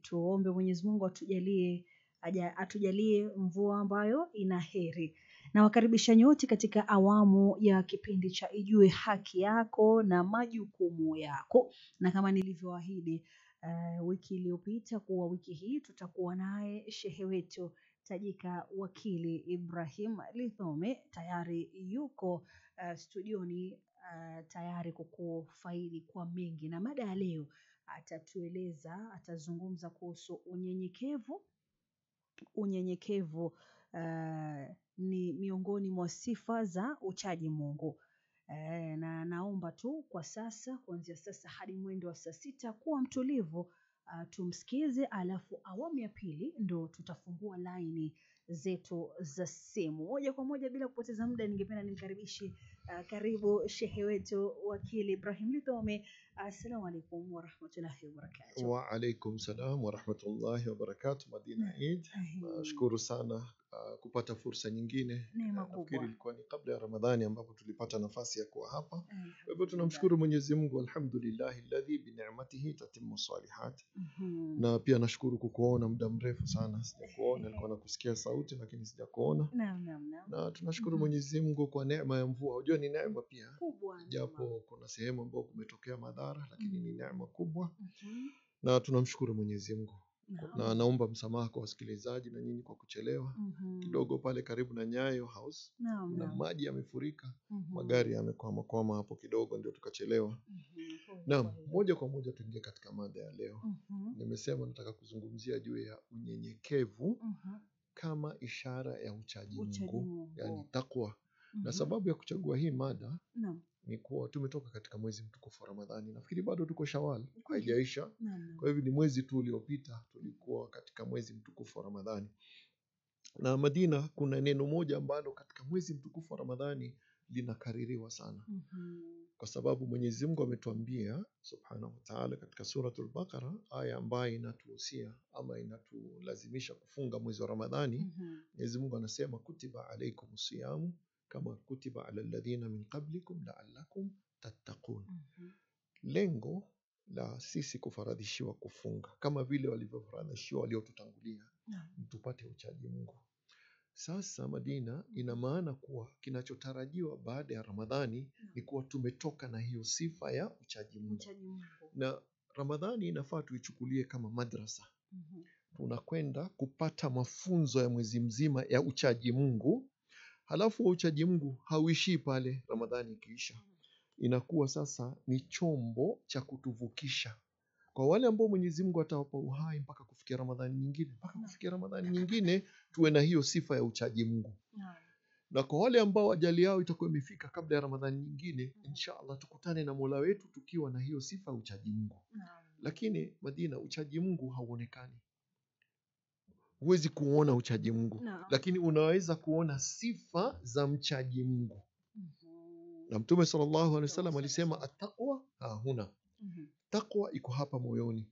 tuombe Mwenyezi Mungu atujalie mvua ambayo ina heri. Na wakaribisha nyote katika awamu ya kipindi cha Ijue Haki Yako na Majukumu Yako. Na kama nilivyoahidi wiki iliyopita kuwa wiki hii tutakuwa naye shehe wetu tajika wakili Ibrahim Lithome, tayari yuko studioni tayari kukufaidi kwa mengi. Na mada ya leo atazungumza kuhusu unyenyekevu. Unyenyekevu ni miongoni mwa sifa za uchaji Mungu. Na naomba tu kwa sasa, kuanzia sasa hadi mwendo wa saa 6 kuwa mtulivu, tumsikize, alafu awamu ya pili ndo tutafungua laini zetu za simu. Moja kwa moja bila kupoteza muda, ningependa nimkaribishe karibu shehe wetu wakili Ibrahim Lithome. Assalamu alaikum wa rahmatullahi wa barakatuh. Wa alaikum salam wa rahmatullahi wa barakatuh. Madina Eid. Nashukuru sana kupata fursa nyingine. Nafikiri ilikuwa ni kabla ya Ramadhani ambapo tulipata nafasi ya kuwa hapa. Kwa hivyo tunamshukuru Mwenyezi Mungu, alhamdulillahi alladhi bi ni'matihi tatimmu salihat. Na pia nashukuru kukuona muda mrefu sana. Sijakuona, nilikuwa nakusikia sauti lakini sijakuona. Na tunashukuru Mwenyezi Mungu kwa neema ya mvua. Unajua ni neema pia kubwa, japo kuna sehemu ambapo kumetokea madhara, lakini ni neema kubwa. Na tunamshukuru Mwenyezi Mungu. Na naomba msamaha kwa wasikilizaji na nyinyi kwa kuchelewa kidogo. Pale karibu na Nyayo House na maji yamefurika, magari yamekwama hapo kidogo, ndio tukachelewa. Na moja kwa moja tuingie katika mada ya leo. Nimesema nataka kuzungumzia juu ya unyenyekevu kama ishara ya uchaji Mungu, yani takwa. Na sababu ya kuchagua hii mada ni kuwa tumetoka katika mwezi mtukufu wa Ramadhani. Nafikiri bado tuko Shawwal, haijaisha. Kwa hivyo ni mwezi tu uliopita tulikuwa katika mwezi mtukufu wa Ramadhani. Na Madina, kuna neno moja ambalo katika mwezi mtukufu wa Ramadhani linakaririwa sana. Kwa sababu Mwenyezi Mungu ametuambia subhanahu wa ta'ala katika suratul Baqara, aya ambayo inatuhusia ama inatulazimisha kufunga mwezi wa Ramadhani. Mwenyezi Mungu anasema kutiba alaykumus siyamu kama kutiba ala alladhina min qablikum la'allakum tattaqun. Lengo la sisi kufaradhishiwa kufunga kama vile walivyofaradhishiwa waliotutangulia, tupate uchaji Mungu. Sasa Madina, ina maana kuwa kinachotarajiwa baada ya Ramadhani ni kuwa tumetoka na hiyo sifa ya uchaji Mungu. Na Ramadhani inafaa tuichukulie kama madrasa. Tunakwenda kupata mafunzo ya mwezi mzima ya uchaji Mungu. Halafu uchaji Mungu hauishii pale Ramadhani ikiisha. Inakuwa sasa ni chombo cha kutuvukisha. Kwa wale ambao Mwenyezi Mungu atawapa uhai mpaka kufikia Ramadhani nyingine, tuwe na hiyo sifa ya uchaji Mungu. Na kwa wale ambao ajali yao itakuwa imefika kabla ya Ramadhani nyingine, inshallah tukutane na Mola wetu tukiwa na hiyo sifa ya uchaji Mungu. Lakini Madina, uchaji Mungu hauonekani. Huwezi kuona uchaji Mungu, lakini unaweza kuona sifa za mchaji Mungu. Na Mtume sallallahu alaihi wasallam alisema at-taqwa huna. Takwa iko hapa moyoni,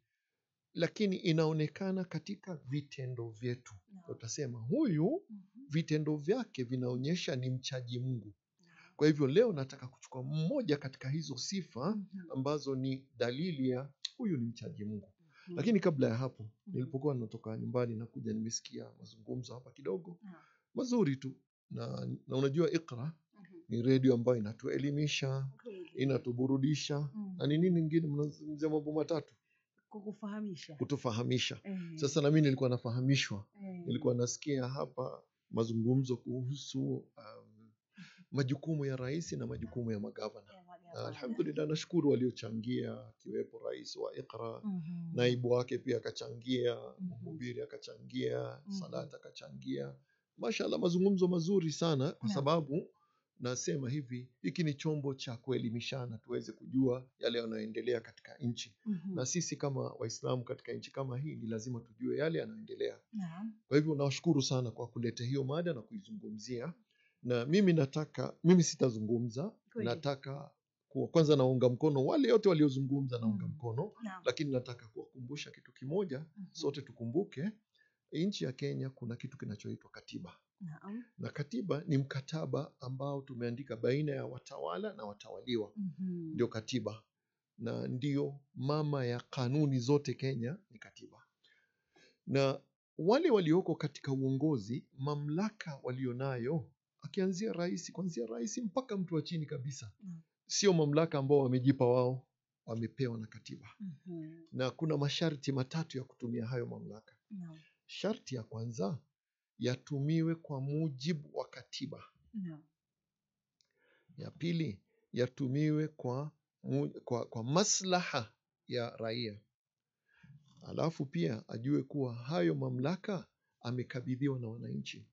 lakini inaonekana katika vitendo vyetu. Utasema huyu vitendo vyake vinaonyesha ni mchaji Mungu. Kwa hivyo leo nataka kuchukua mmoja katika hizo sifa ambazo ni dalili ya huyu ni mchaji Mungu. Lakini kabla ya hapo, nilipokuwa natoka nyumbani na kuja nimesikia mazungumzo hapa kidogo mazuri tu. Na unajua Iqra ni radio ambayo inatuelimisha, inatuburudisha, na ni nini nyingine mnazungumzia mambo matatu? Kutufahamisha. Sasa na mimi nilikuwa nafahamishwa. Nilikuwa nasikia hapa mazungumzo kuhusu majukumu ya rais na majukumu ya magavana. Alhamdulillah, nashukuru waliochangia, kiwepo rais wa Iqra, naibu wake pia akachangia, mhubiri akachangia, Salata akachangia. Mashallah, mazungumzo mazuri sana, kwa sababu nasema hivi, hiki ni chombo cha kuelimishana tuweze kujua yale yanayoendelea katika nchi. Na sisi kama Waislamu katika nchi kama hii ni lazima tujue yale yanayoendelea. Kwa hivyo nawashukuru sana kwa kuleta hiyo mada na kuizungumzia. Na mimi sitazungumza, nataka kwanza naunga mkono wale wote waliozungumza, naunga mkono, lakini nataka kuwakumbusha kitu kimoja. Sote tukumbuke nchi ya Kenya kuna kitu kinachoitwa katiba. Na katiba ni mkataba ambao tumeandika baina ya watawala na watawaliwa. Ndio katiba. Na ndio mama ya kanuni zote Kenya ni katiba. Na wale walioko katika uongozi, mamlaka walionayo, akianzia rais, kuanzia rais mpaka mtu wa chini kabisa, sio mamlaka ambao wamejipa wao, wamepewa na katiba. Na kuna masharti matatu ya kutumia hayo mamlaka. Sharti ya kwanza, yatumiwe kwa mujibu wa katiba. Ya pili, yatumiwe kwa maslaha ya raia. Alafu pia ajue kuwa hayo mamlaka amekabidhiwa na wananchi.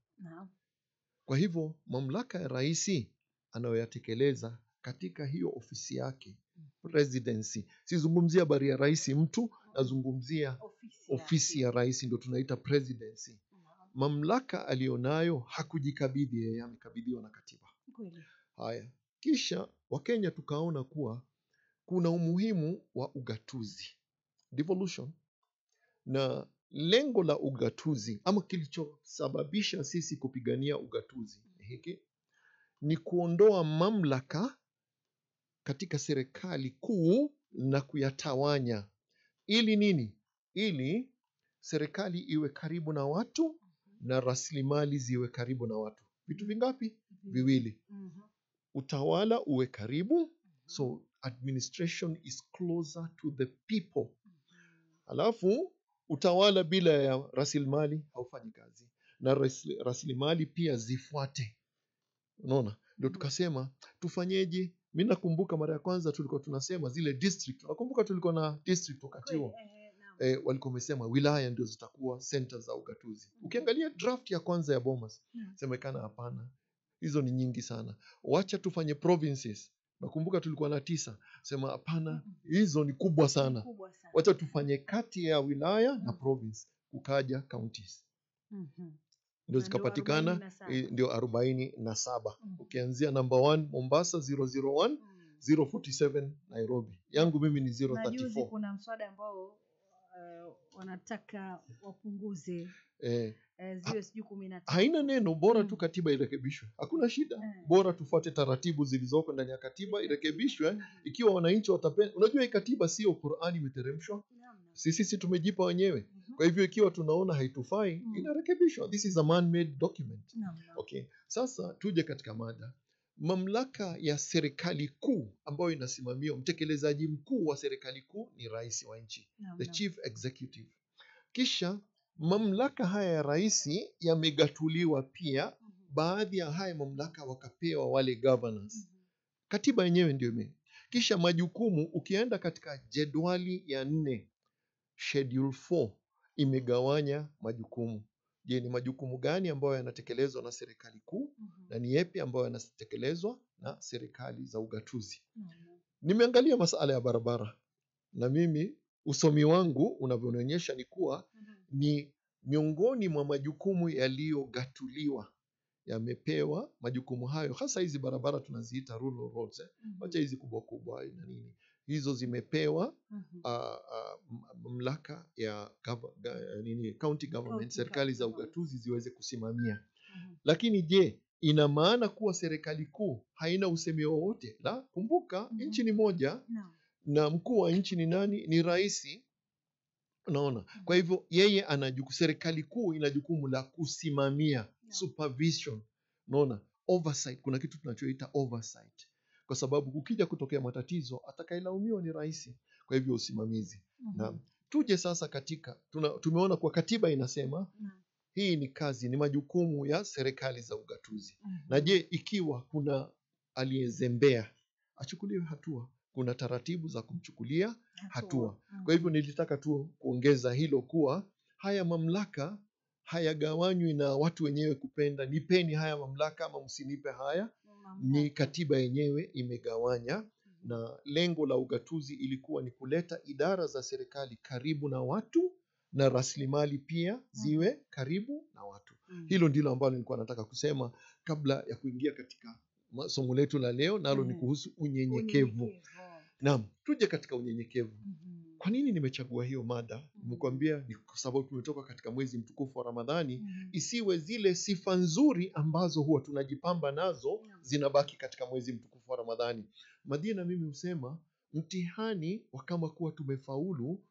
Kwa hivyo mamlaka ya rais anayoyatekeleza katika hiyo ofisi yake, presidency. Sizungumzia habari ya rais mtu, nazungumzia ofisi ya rais, ndio tunaita presidency. Mamlaka alionayo hakujikabidhi yeye, amekabidhiwa na katiba. Haya, kisha Wakenya tukaona kuwa kuna umuhimu wa ugatuzi, devolution. Na lengo la ugatuzi, ama kilichosababisha sisi kupigania ugatuzi hiki, ni kuondoa mamlaka katika serikali kuu na kuyatawanya. Ili nini? Ili serikali iwe karibu na watu na rasilimali ziwe karibu na watu. Vitu vingapi? Viwili. Utawala uwe karibu, so administration is closer to the people. Alafu utawala bila ya rasilimali haufanyi kazi, na rasilimali pia zifuate. Unaona? Ndio tukasema tufanyeje? Mimi nakumbuka mara ya kwanza tulikuwa tunasema zile district. Nakumbuka tulikuwa na district wakati huo. Walikuwa wamesema wilaya ndio zitakuwa center za ugatuzi. Ukiangalia draft ya kwanza ya Bomas, semekana hapana, hizo ni nyingi sana, wacha tufanye provinces. Nakumbuka tulikuwa na 9, sema hapana, hizo ni kubwa sana, wacha tufanye kati ya wilaya na province. Ukaja counties, ndio zikapatikana, ndio 47. Ukianzia number 1 Mombasa 001, 047 Nairobi. Yangu mimi ni 034. Kuna mswada ambao wanataka wapunguze ziwe sijui 15. Haina neno, bora tu katiba irekebishwe, hakuna shida. Bora tufuate taratibu zilizoko ndani ya katiba, irekebishwe. Ikiwa wananchi watapenda, unajua hii katiba sio Qur'ani imeteremshwa, sisi tumejipa wenyewe. Kwa hivyo ikiwa tunaona haitufai, inarekebishwa. This is a man-made document. Okay, sasa tuje katika mada. Mamlaka ya serikali kuu ambayo inasimamia, mtekelezaji mkuu wa serikali kuu ni rais wa nchi, the chief executive. Kisha mamlaka haya ya rais yamegatuliwa pia, baadhi ya haya mamlaka wakapewa wale governors. Katiba yenyewe ndio Kisha majukumu, ukienda katika jedwali ya 4, schedule 4, imegawanya majukumu. Je, ni majukumu gani ambayo yanatekelezwa na serikali kuu na ni yapi ambayo yanatekelezwa na serikali za ugatuzi? Nimeangalia masuala ya barabara, na mimi usomi wangu unavyonionyesha ni kuwa ni miongoni mwa majukumu yaliyogatuliwa, yamepewa majukumu hayo, hasa hizi barabara tunaziita rural roads, wacha hizi kubwa kubwa na nini, hizo zimepewa mamlaka ya county government, serikali za ugatuzi ziweze kusimamia. Lakini je, ina maana kuwa serikali kuu haina usemi wowote? La, kumbuka nchi ni moja, na mkuu wa nchi ni nani? Ni rais. Unaona? Kwa hivyo yeye serikali kuu ina jukumu la kusimamia, supervision. Unaona? Oversight, kuna kitu tunachoita oversight. Kwa sababu ukija kutokea matatizo, atakayelaumiwa ni rais. Kwa hivyo usimamizi. Na tuje sasa katika, tumeona kwa katiba inasema hii ni kazi, ni majukumu ya serikali za ugatuzi. Na je, ikiwa kuna aliyezembea, achukuliwe hatua. Kuna taratibu za kumchukulia hatua. Kwa hivyo nilitaka tu kuongeza hilo kuwa haya mamlaka hayagawanywi na watu wenyewe kupenda, nipeni haya mamlaka ama msinipe haya. Ni katiba yenyewe imegawanya, na lengo la ugatuzi ilikuwa ni kuleta idara za serikali karibu na watu na rasilimali pia ziwe karibu na watu. Hilo ndilo ambalo nilikuwa nataka kusema kabla ya kuingia katika somo letu la leo, nalo ni kuhusu unyenyekevu. Naam, tuje katika unyenyekevu. Kwa nini nimechagua hiyo mada? Nimekuambia ni kwa sababu tumetoka katika mwezi mtukufu wa Ramadhani. Isiwe zile sifa nzuri ambazo huwa tunajipamba nazo zinabaki katika mwezi mtukufu wa Ramadhani. Madina, mimi husema mtihani wa kama kuwa tumefaulu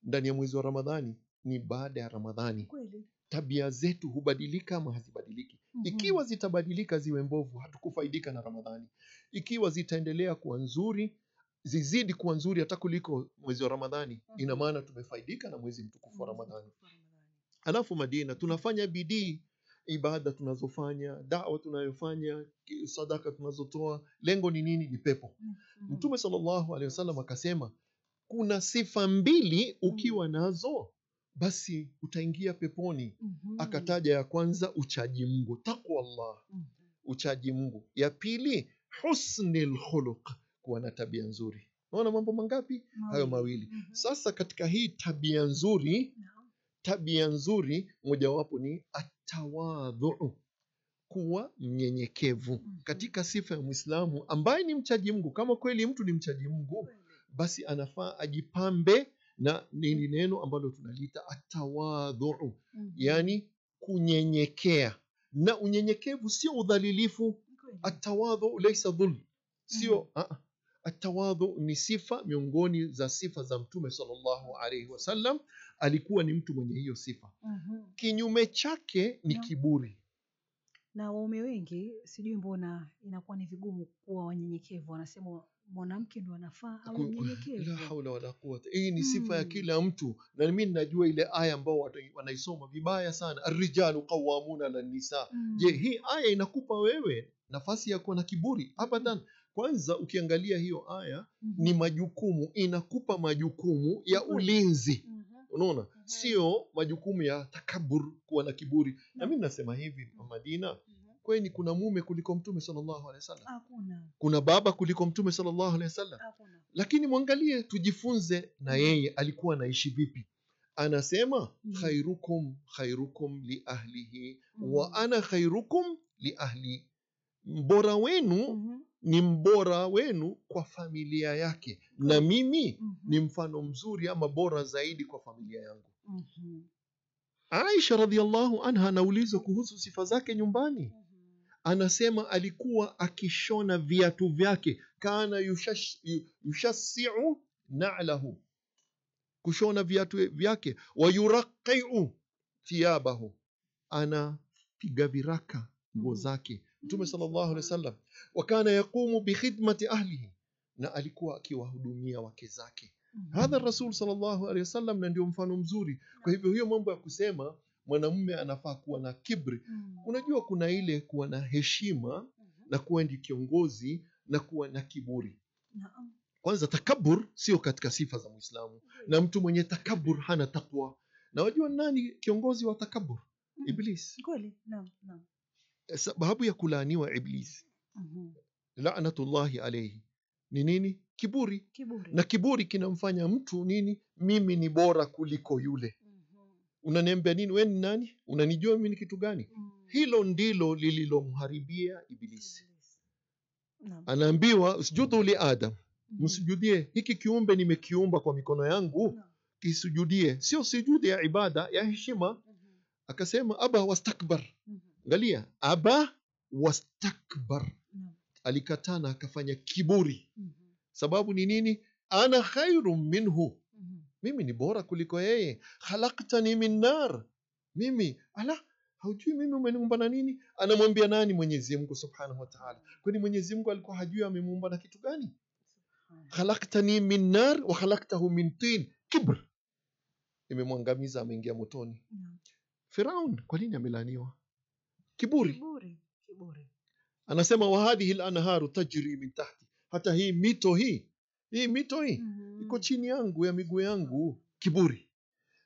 ndani ya mwezi wa Ramadhani ni baada ya Ramadhani. Kweli. Tabia zetu hubadilika ama hazibadiliki? Ikiwa zitabadilika ziwe mbovu, hatukufaidika na Ramadhani. Ikiwa zitaendelea kuwa nzuri, zizidi kuwa nzuri hata kuliko mwezi wa Ramadhani, ina maana tumefaidika na mwezi mtukufu wa Ramadhani. Alafu Madina, tunafanya bidii, ibada tunazofanya, da'wa tunayofanya, sadaka tunazotoa, lengo ni nini? Ni pepo. Mtume sallallahu alaihi wasallam akasema kuna sifa 2 ukiwa nazo basi utaingia peponi. Akataja ya kwanza uchaji Mungu, taqwa Allah, uchaji Mungu. Ya pili husnul khuluq, kuwa na tabia nzuri. Unaona mambo mangapi? Hayo mawili. Sasa katika hii tabia nzuri mojawapo ni atawadhu, kuwa mnyenyekevu. Katika sifa ya Muislamu ambaye ni mchaji Mungu, kama kweli mtu ni mchaji Mungu, basi anafaa ajipambe na nini, neno ambalo tunaliita atawadhu, yani kunyenyekea. Na unyenyekevu sio udhalilifu. Atawadhu laysa dhulm, sio atawadhu ni sifa miongoni za sifa za Mtume sallallahu alaihi wasallam. Alikuwa ni mtu mwenye hiyo sifa. Kinyume chake ni kiburi. Na waume wengi sijui mbona inakuwa ni vigumu kuwa wanyenyekevu. Wanasema mwanamke ndo anafaa au mnyenyekevu. La haula wala quwwata. Hii ni sifa ya kila mtu. Na mimi ninajua ile aya ambao wanaisoma vibaya sana, ar-rijalu qawwamuna 'ala an-nisa. Je, hii aya inakupa wewe nafasi ya kuwa na kiburi? Abadan. Kwanza ukiangalia hiyo aya ni majukumu, inakupa majukumu ya ulinzi. Unaona? Sio majukumu ya takabur, kuwa na kiburi. Na mimi nasema hivi Madina, kwani kuna mume kuliko Mtume sallallahu alaihi wasallam? Hakuna. Kuna baba kuliko Mtume sallallahu alaihi wasallam? Hakuna. Lakini mwangalie, tujifunze na yeye alikuwa anaishi vipi. Anasema khairukum li ahlihi wa ana khairukum li ahli. Mbora wenu ni mbora wenu kwa familia yake, na mimi ni mfano mzuri ama bora zaidi kwa familia yangu. Aisha radhiallahu anha anaulizwa kuhusu sifa zake nyumbani. Anasema alikuwa akishona viatu vyake, kana yushassi'u na'lahu, kushona viatu vyake, wa yuraqi'u thiyabahu, anapiga viraka nguo zake Mtume sallallahu alaihi wasallam. Wa kana yaqumu bi khidmati ahlihi, na alikuwa akiwahudumia wake zake. Hadha Rasul sallallahu alaihi wasallam, na ndio mfano mzuri. Kwa hivyo hiyo mambo ya kusema mwanamume anafaa kuwa na kibri, unajua kuna ile kuwa na heshima na kuwa ndi kiongozi na kuwa na kiburi. Kwanza takabur sio katika sifa za Muislamu, na mtu mwenye takabur hana takwa. Na wajua nani kiongozi wa takabur? Iblis. Kweli? Naam. Sababu ya kulaaniwa Iblis, la'natullahi alayhi, ni nini? Kiburi. Na kiburi kinamfanya mtu nini? Mimi ni bora kuliko yule. Unaniambia nini? Wewe ni nani? Unanijua mimi ni kitu gani? Hilo ndilo lililomharibia Iblis. Anaambiwa usjudu li Adam, msujudie hiki kiumbe nimekiumba kwa mikono yangu, kisujudie. Sio sujudi ya ibada ya heshima. Akasema aba wastakbar. Angalia, aba wastakbar, alikataa na akafanya kiburi. Sababu ni nini? Ana khairum minhu, mimi ni bora kuliko yeye. Khalaqtani min nar, mimi haujui mimi umeniumba na nini? Anamwambia nani? Mwenyezi Mungu subhanahu wa ta'ala. Kwani Mwenyezi Mungu alikuwa hajui amemuumba na kitu gani? Khalaqtani min nar wa khalaqtahu min tin. Kibr imemwangamiza, ameingia motoni. Firaun kwa nini amelaaniwa? Kiburi. Anasema wa hadhihi al-anharu tajri min tahti, hata hii mito hii iko chini yangu ya miguu yangu. Kiburi.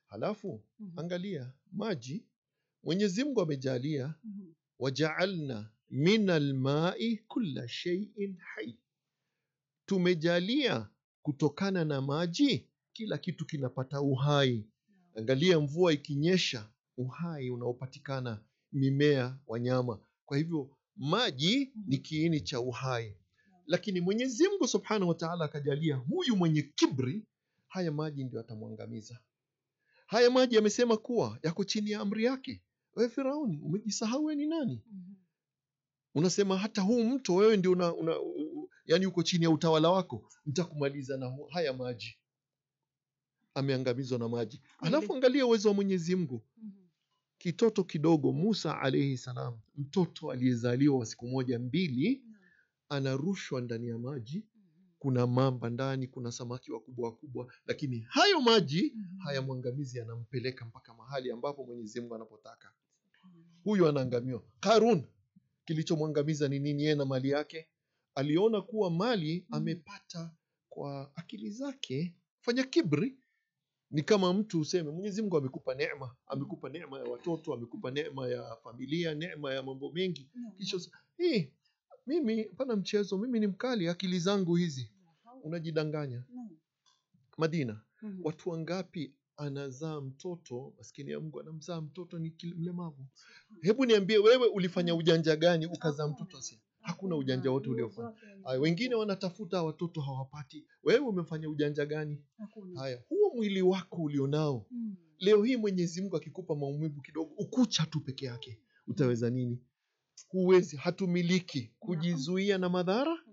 Halafu angalia maji, Mwenyezi Mungu amejalia waja'alna min al-ma'i kulla shay'in hayy, tumejalia kutokana na maji kila kitu kinapata uhai. Angalia mvua ikinyesha, uhai unaopatikana, mimea, wanyama. Kwa hivyo maji ni kiini cha uhai. Lakini Mwenyezi Mungu subhanahu wa ta'ala akajalia huyu mwenye kibri, haya maji ndio atamwangamiza. Haya maji yamesema kuwa yako chini ya amri yake. Wewe Firauni, umejisahau wewe ni nani? Unasema hata huu mto wewe ndio yani uko chini ya utawala wako, nitakumaliza na haya maji. ameangamizwa na maji. Alafu angalia uwezo wa Mwenyezi Mungu. Kitoto kidogo Musa alayhi salam, mtoto aliyezaliwa wa siku moja mbili, anarushwa ndani ya maji. Kuna mamba ndani, kuna samaki wakubwa wakubwa, lakini hayo maji hayamwangamizi, yanampeleka mpaka mahali ambapo Mwenyezi Mungu anapotaka. Huyu anaangamiwa. Karun, kilichomwangamiza ni nini? Yeye na mali yake. Aliona kuwa mali amepata kwa akili zake, fanya kibri. Ni kama mtu useme Mwenyezi Mungu amekupa neema, amekupa neema ya watoto, amekupa neema ya familia, neema ya mambo mengi. Kisha mimi hapana mchezo, mimi ni mkali, akili zangu hizi. Unajidanganya. Madina, watu wangapi anazaa mtoto, maskini ya Mungu anamzaa mtoto ni mlemavu. Hebu niambie wewe, ulifanya ujanja gani ukazaa mtoto asi? Hakuna ujanja wote uliofanya. Wengine wanatafuta watoto hawapati. Wewe umefanya ujanja gani? Haya, huo mwili wako ulionao. Leo hii Mwenyezi Mungu akikupa maumivu kidogo, ukucha tu peke yake, utaweza nini? Huwezi, hatumiliki kujizuia na madhara,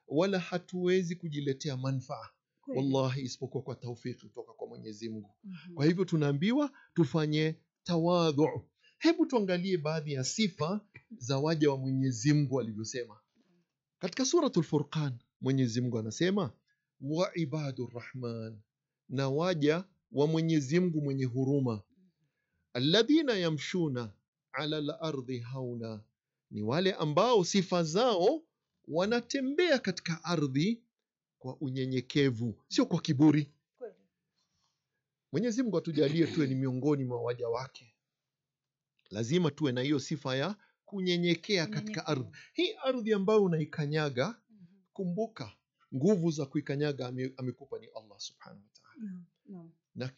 wala hatuwezi kujiletea manufaa. Wallahi, isipokuwa kwa taufiki kutoka kwa Mwenyezi Mungu. Kwa hivyo tunaambiwa tufanye tawadhu. Hebu tuangalie baadhi ya sifa za waja wa Mwenyezi Mungu alivyosema. Katika suratul Furqan, Mwenyezi Mungu anasema wa ibadur rahman, na waja wa Mwenyezi Mungu mwenye huruma, alladhina yamshuna ala al-ardi hauna, ni wale ambao sifa zao wanatembea katika ardhi kwa unyenyekevu, sio kwa kiburi. Mwenyezi Mungu atujalie tuwe ni miongoni mwa waja wake. Lazima tuwe na hiyo sifa ya kunyenyekea katika ardhi. Hii ardhi ambayo unaikanyaga, kumbuka nguvu za kuikanyaga amekupa ni Allah subhanahu wa ta'ala. Na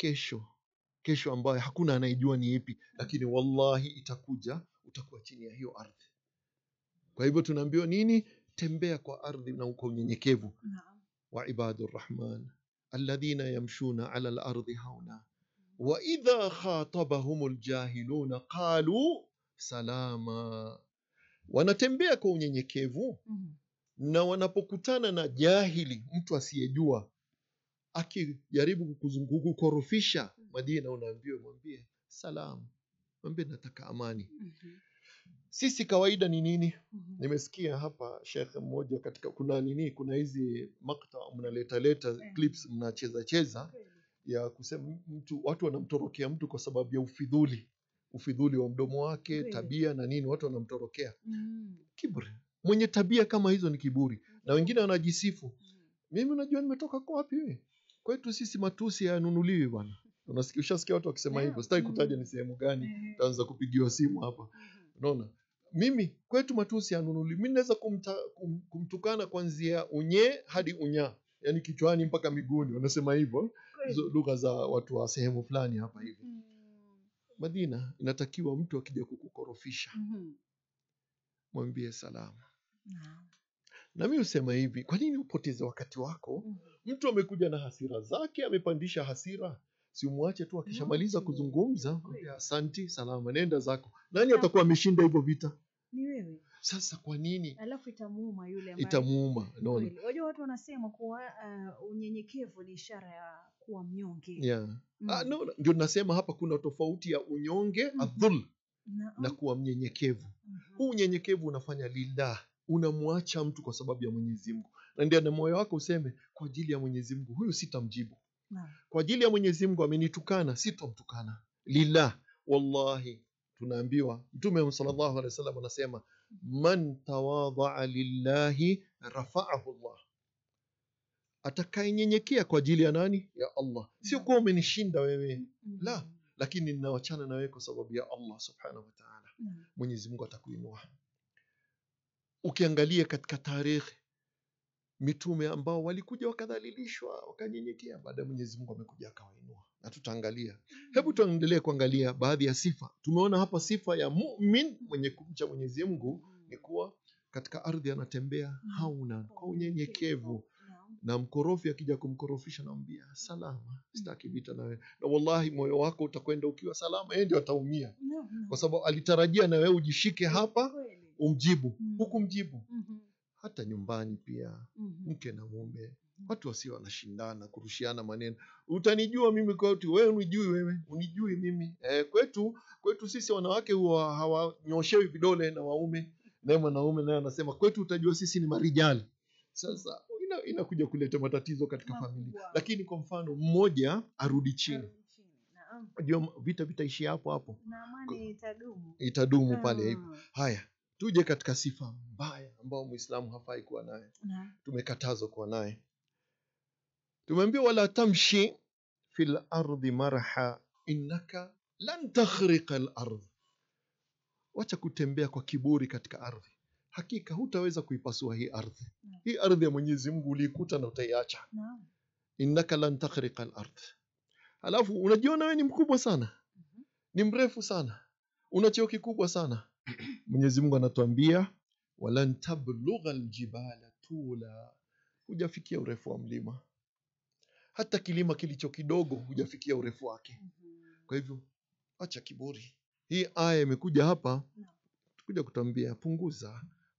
kesho ambayo hakuna anayejua ni ipi, lakini wallahi itakuja, utakuwa chini ya hiyo ardhi. Kwa hivyo tunaambiwa nini? Tembea kwa ardhi na uko unyenyekevu. Wa ibadur rahman alladhina yamshuna ala al-ardi hauna wa idha khatabahumul jahiluna qalu salama. Wanatembea kwa unyenyekevu, na wanapokutana na jahili, mtu asiyejua, akijaribu kukorofisha, Madina unaambiwa mwambie salamu, mwambie nataka amani. Sisi kawaida ni nini? Nimesikia hapa shekhe mmoja katika kuna hizi makta mnaleta clips mnacheza ya kusema watu wanamtorokea mtu kwa sababu ya ufidhuli wa mdomo wake, tabia na nini, watu wanamtorokea. Kiburi. Mwenye tabia kama hizo ni kiburi. Na wengine wanajisifu. Mimi unajua nimetoka kwa wapi wewe? Kwetu sisi matusi hayanunuliwi bwana. Ushasikia watu wakisema hivyo. Sitaki kutaja ni sehemu gani, taanza kupigiwa simu hapa. Unaona? Mimi kwetu matusi hayanunuliwi. Mimi naweza kumtukana kuanzia unye hadi unya. Yaani kichwani mpaka miguuni. Wanasema hivyo. Hizo lugha za watu wa sehemu fulani hapa hivi. Madina, inatakiwa mtu akija kukukorofisha, mwambie salama. Na mimi usema hivi, kwa nini upoteze wakati wako? Mtu amekuja na hasira zake, amepandisha hasira, si umwache tu, akishamaliza kuzungumza, asanti, salama, nenda zako. Nani atakuwa ameshinda hivyo vita? Ni wewe. Sasa kwa nini? Alafu itamuuma yule ambaye. Itamuuma, unaona. Wajua watu wanasema kuwa unyenyekevu ni ishara ya kuwa mnyonge. Yeah. No, ndio nasema hapa kuna tofauti ya unyonge, adhul, na kuwa mnyenyekevu. Huu unyenyekevu unafanya lillah, unamwacha mtu kwa sababu ya Mwenyezi Mungu. Na ndio na moyo wako useme kwa ajili ya Mwenyezi Mungu huyu sitamjibu. Kwa ajili ya Mwenyezi Mungu amenitukana, sitamtukana. Lillah, wallahi tunaambiwa Mtume sallallahu alaihi wasallam anasema man tawadha lillahi rafa'ahu Allah. Atakayenyenyekea kwa ajili ya nani? Ya Allah. Sio kwa umenishinda wewe. La, lakini ninawachana na wewe kwa sababu ya Allah subhanahu wa ta'ala. Mwenyezi Mungu atakuinua. Ukiangalia katika tarehe, mitume ambao walikuja wakadhalilishwa, wakanyenyekea, baada ya Mwenyezi Mungu amekuja akawainua. Na tutaangalia. Hebu tuendelee kuangalia baadhi ya sifa. Tumeona hapa sifa ya mu'min mwenye kumcha Mwenyezi Mungu ni kuwa katika ardhi anatembea hauna, kwa unyenyekevu. Na mkorofi akija kumkorofisha namwambia salama, sitaki vita na wewe. Na wallahi moyo wako utakwenda ukiwa salama, yeye ndio ataumia. Kwa sababu alitarajia na wewe ujishike hapa umjibu, hukumjibu. Hata nyumbani pia, mke na mume, Watu wasio wanashindana, kurushiana maneno. Utanijua mimi kwetu, wewe unijui wewe, unijui mimi. Kwetu sisi wanawake huwa hawanyoshewi vidole na waume. Na mwanaume naye anasema kwetu utajua sisi ni marijali. Sasa inakuja kuleta matatizo katika familia. Lakini kwa mfano mmoja arudi chini. Unajua vita vitaishi hapo. Na amani itadumu pale hivyo. Haya, tuje katika sifa mbaya ambao Muislamu hafai kuwa naye. Tumekatazwa kuwa naye. Tumeambiwa wala tamshi fil ardi marha innaka lan takhriqa al ardh. Wacha kutembea kwa kiburi katika ardhi. Hakika hutaweza kuipasua hii ardhi. Hii ardhi ya Mwenyezi Mungu uliikuta na utaiacha. Innaka lan takhriqa al ardh. Alafu unajiona wewe ni mkubwa sana. Ni mrefu sana. Una cheo kikubwa sana. Mwenyezi Mungu anatuambia walan tablugha al jibala tula. Hujafikia urefu wa mlima. Hata kilima kilicho kidogo hujafikia urefu wake. Kwa hivyo acha kiburi. Hii aya imekuja hapa tukuja kutuambia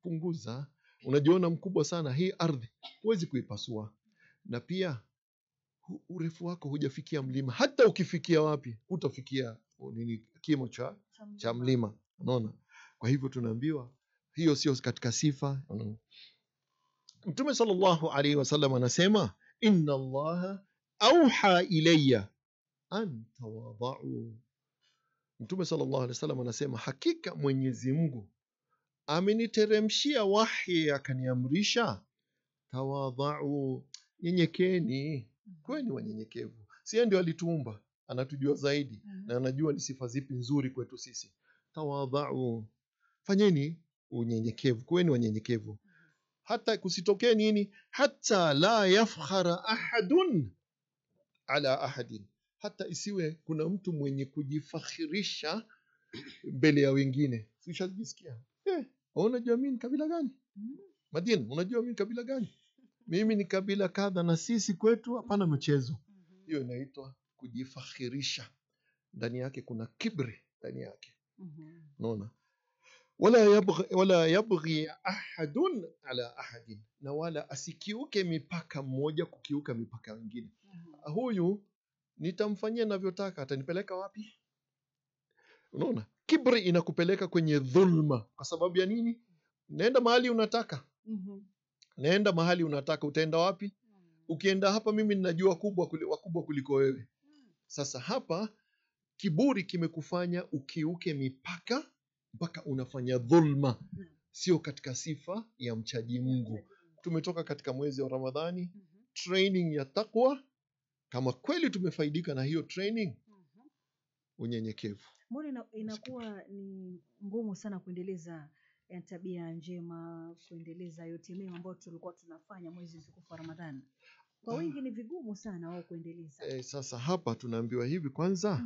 punguza. Unajiona mkubwa sana, hii ardhi huwezi kuipasua. Na pia urefu wako hujafikia mlima. Hata ukifikia wapi hutafikia kimo cha mlima. Unaona? Kwa hivyo tunaambiwa hiyo sio katika sifa. Mtume sallallahu alaihi wasallam anasema inna Allaha auha ilayya an tawadha'u. Mtume sallallahu alaihi wasallam anasema hakika Mwenyezi Mungu ameniteremshia wahi akaniamrisha tawadha'u, nyenyekeni, kweni wanyenyekevu. Si yeye ndio alituumba, anatujua zaidi na anajua ni sifa zipi nzuri kwetu sisi. Tawadha'u, fanyeni unyenyekevu, kweni wanyenyekevu. Hata kusitokee nini? Hata la yafkhara ahadun ala ahadin. Hata isiwe kuna mtu mwenye kujifakhirisha mbele ya wengine. Sishajisikia. Unajua mimi ni kabila gani? Madina, unajua mimi ni kabila gani? Mimi ni kabila kadha na sisi kwetu hapana mchezo. Hiyo inaitwa kujifakhirisha. Ndani yake kuna kibri ndani yake. Unaona? Wala yabghi ahadun ala ahadin. Na wala asikiuke mipaka mmoja kukiuka mipaka wengine. Huyu nitamfanyia ninavyotaka, atanipeleka wapi? Unaona? Kibri inakupeleka kwenye dhulma. Kwa sababu ya nini? Nenda mahali unataka. Nenda mahali unataka, utaenda wapi? Ukienda hapa mimi ninajua wakubwa kuliko wewe. Sasa hapa kiburi kimekufanya ukiuke mipaka mpaka unafanya dhulma. Sio katika sifa ya mchaji Mungu. Tumetoka katika mwezi wa Ramadhani, training ya taqwa. Kama kweli tumefaidika na hiyo training, unyenyekevu. Mbona inakuwa ni ngumu sana kuendeleza tabia njema, kuendeleza yote mema ambayo tulikuwa tunafanya mwezi mtukufu wa Ramadhani? Kwa wengi ni vigumu sana wao kuendeleza. Sasa hapa tunaambiwa hivi kwanza.